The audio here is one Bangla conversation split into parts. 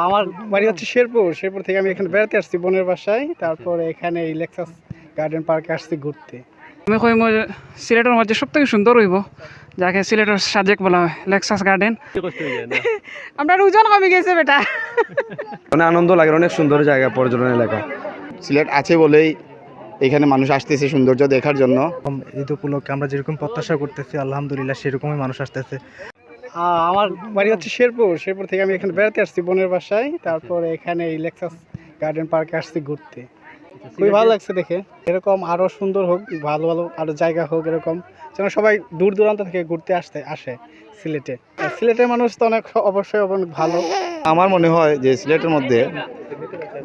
আমার বাড়ি হচ্ছে শেরপুর। শেরপুর থেকে আমি এখানে বেড়াতে আসছি বোনের বাসায়। তারপরে এখানে এই লেক্সাস গার্ডেন পার্কে আসছি ঘুরতে। আমি কইম সিলেটের মধ্যে সব থেকে সুন্দর হইব, যাকে সিলেটের সাজেক বলা হয়, লেক্সাস গার্ডেন। আমরা ওজন কমে গেছে বেটা। মানে আনন্দ লাগে, অনেক সুন্দর জায়গা, পর্যটন এলাকা। সিলেট আছে বলেই এখানে মানুষ আসতেছে সৌন্দর্য দেখার জন্য। ঈদ উপলক্ষে আমরা যেরকম প্রত্যাশা করতেছি আলহামদুলিল্লাহ সেরকমই মানুষ আসতেছে। আমার বাড়ি হচ্ছে শেরপুর। শেরপুর থেকে আমি এখানে বেড়াতে আসছি বোনের বাসায়। তারপরে এখানে এই লেক্সাস গার্ডেন পার্কে আসছি ঘুরতে। খুবই ভালো লাগছে দেখে। এরকম আরও সুন্দর হোক, ভালো ভালো আরও জায়গা হোক, এরকম যেন সবাই দূর দূরান্ত থেকে ঘুরতে আসে সিলেটে। সিলেটের মানুষ তো অবশ্যই অনেক ভালো। আমার মনে হয় যে সিলেটের মধ্যে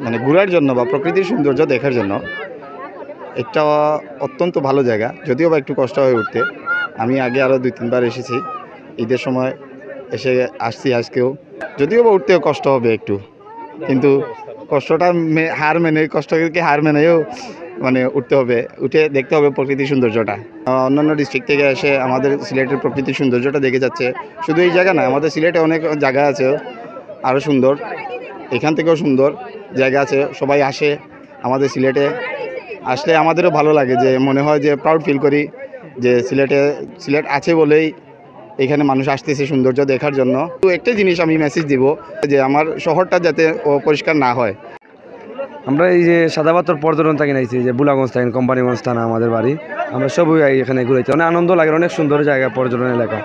মানে ঘোরার জন্য বা প্রকৃতির সৌন্দর্য দেখার জন্য একটা অত্যন্ত ভালো জায়গা, যদিও বা একটু কষ্ট হয়ে উঠতে। আমি আগে আরও 2-3 বার এসেছি, ঈদের সময় আসছি আজকেও, যদিও বা উঠতেও কষ্ট হবে একটু, কিন্তু কষ্টটা কষ্টকে হার মেনেও মানে উঠতে হবে, উঠে দেখতে হবে প্রকৃতির সৌন্দর্যটা। অন্যান্য ডিস্ট্রিক্ট থেকে এসে আমাদের সিলেটের প্রকৃতির সৌন্দর্যটা দেখে যাচ্ছে। শুধু এই জায়গা না, আমাদের সিলেটে অনেক জায়গা আছে আরও সুন্দর, এখান থেকেও সুন্দর জায়গা আছে। সবাই আসে আমাদের সিলেটে, আসলে আমাদেরও ভালো লাগে, যে মনে হয় যে প্রাউড ফিল করি যে সিলেট আছে বলেই এখানে মানুষ আসতেছে সৌন্দর্য দেখার জন্য। তো একটাই জিনিস আমি মেসেজ দিব, যে আমার শহরটা যাতে অপরিষ্কার না হয়। আমরা এই যে সাদাপাথর পর্যটন থাকি নাইছি, যে বুলাগঞ্জ থাকেন, কোম্পানিগঞ্জ থানা আমাদের বাড়ি। আমরা সবই এখানে ঘুরেছি, অনেক আনন্দ লাগে, অনেক সুন্দর জায়গা, পর্যটন এলাকা।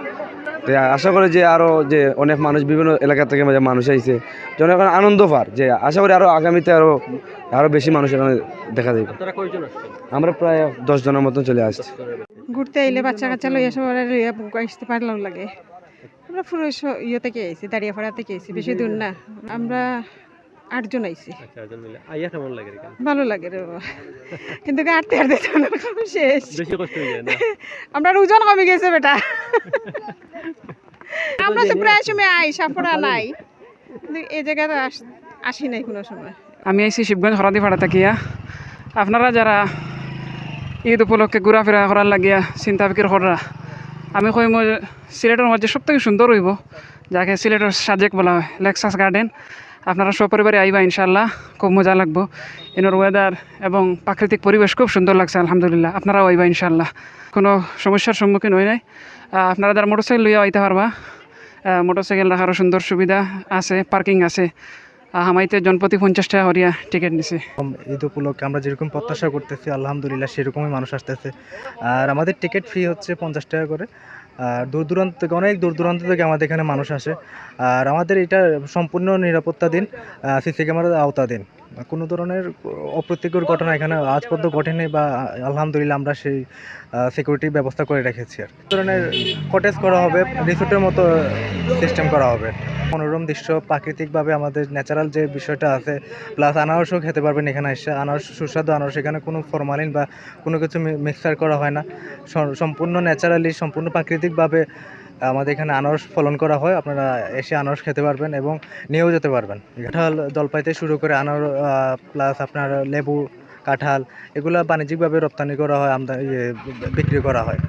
তো আশা করি যে আরও যে অনেক মানুষ বিভিন্ন এলাকা থেকে মানুষ আইছে, যেন এখন আনন্দ পার, যে আশা করি আরও আগামীতে আরও বেশি মানুষ এখানে দেখা যাবে। আমরা প্রায় 10 জনের মতন চলে আসছি ঘুরতে আইলে বাচ্চা কাচ্চা লইয়া সবার লইয়া আসতে পারলাম লাগে। আমরা পুরো ইয়ে থেকে আইছি, দাঁড়িয়াপাড়া থেকে আইছি, বেশি দূর না। আমরা 8 জন আইছি। ভালো লাগে রে বাবা, কিন্তু হাঁটতে হাঁটতে শেষ। আমরা ওজন কমে গেছে বেটা। আমরা তো প্রায় সময় আই, সাফরা নাই, কিন্তু এই জায়গায় আসি নাই কোনো সময়। আমি আইছি শিবগঞ্জ হরাদি ভাড়া থাকিয়া। আপনারা যারা ঈদ উপলক্ষে ঘোরাফেরা করার লাগিয়া চিন্তা ফিকির করা, আমি কইম সিলেটের মধ্যে সব থেকে সুন্দর হইব, যাকে সিলেটের সাজেক বলা হয়, লেক্সাস গার্ডেন। আপনারা সপরিবারে আইবা, ইনশাল্লাহ খুব মজা লাগবো। এনার ওয়েদার এবং প্রাকৃতিক পরিবেশ খুব সুন্দর লাগছে, আলহামদুলিল্লাহ। আপনারাও আইবা ইনশাল্লাহ, কোনো সমস্যার সম্মুখীন হই নাই। আপনারা যারা মোটরসাইকেল লইয়া আইতে পারবা, মোটরসাইকেল রাখারও সুন্দর সুবিধা আছে, পার্কিং আছে। হামাইতে জনপ্রতি 50 টাকা করিয়া টিকিট নিছে। ঈদ উপলক্ষে আমরা যেরকম প্রত্যাশা করতেছি আলহামদুলিল্লাহ সেরকমই মানুষ আসতেছে। আর আমাদের টিকিট ফি হচ্ছে 50 টাকা করে। আর দূর দূরান্ত থেকে, অনেক দূর দূরান্ত থেকে আমাদের এখানে মানুষ আসে। আর আমাদের এটা সম্পূর্ণ নিরাপত্তা দিন, সিসি ক্যামেরার আওতাধীন। কোনো ধরনের অপ্রীতিকর ঘটনা এখানে আজ পর্যন্ত ঘটেনি, বা আলহামদুলিল্লাহ আমরা সেই সিকিউরিটি ব্যবস্থা করে রেখেছি। আর ধরনের কটেজ করা হবে, রিসোর্টের মতো সিস্টেম করা হবে। মনোরম দৃশ্য, প্রাকৃতিকভাবে আমাদের ন্যাচারাল যে বিষয়টা আছে, প্লাস আনারসও খেতে পারবেন এখানে এসে। আনারস সুস্বাদু আনারস, এখানে কোনো ফরমালিন বা কোনো কিছু মিক্সার করা হয় না। সম্পূর্ণ ন্যাচারালি, সম্পূর্ণ প্রাকৃতিকভাবে আমাদের এখানে আনারস ফলন করা হয়। আপনারা এসে আনারস খেতে পারবেন এবং নিয়েও যেতে পারবেন। কাঁঠাল, জলপাইতে শুরু করে প্লাস আপনার লেবু, কাঁঠাল, এগুলো বাণিজ্যিকভাবে রপ্তানি করা হয়, বিক্রি করা হয়।